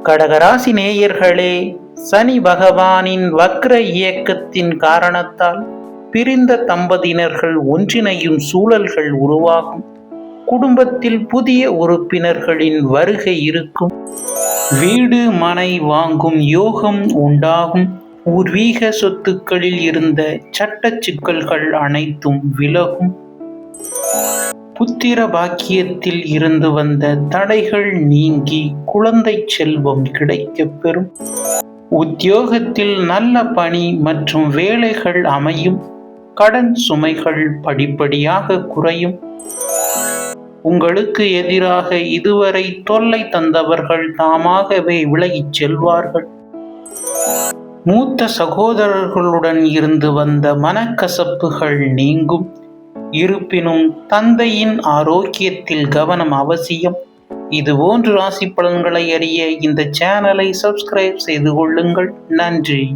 கடகராசி நேயர்களே, சனி பகவானின் வக்ர இயக்கத்தின் காரணத்தால் பிரிந்த தம்பதியினர்கள் ஒன்றிணையும் சூழல்கள் உருவாகும். குடும்பத்தில் புதிய உறுப்பினர்களின் வருகை இருக்கும். வீடு மனை வாங்கும் யோகம் உண்டாகும். பூர்வீக சொத்துக்களில் இருந்த சட்ட சிக்கல்கள் அனைத்தும் விலகும். புத்திர பாக்கியத்தில் இருந்து வந்த தடைகள் நீங்கி குழந்தை செல்வம் கிடைக்கப் பெறும். உத்தியோகத்தில் நல்ல பணி மற்றும் வேலைகள் அமையும். கடன் சுமைகள் படிப்படியாக குறையும். உங்களுக்கு எதிராக இதுவரை தொல்லை தந்தவர்கள் தாமாகவே விலகிச் செல்வார்கள். மூத்த சகோதரர்களுடன் இருந்து வந்த மனக்கசப்புகள் நீங்கும். இருப்பினும் தந்தையின் ஆரோக்கியத்தில் கவனம் அவசியம். இதுபோன்ற ராசி பலன்களை அறிய இந்த சேனலை சப்ஸ்கிரைப் செய்து கொள்ளுங்கள். நன்றி.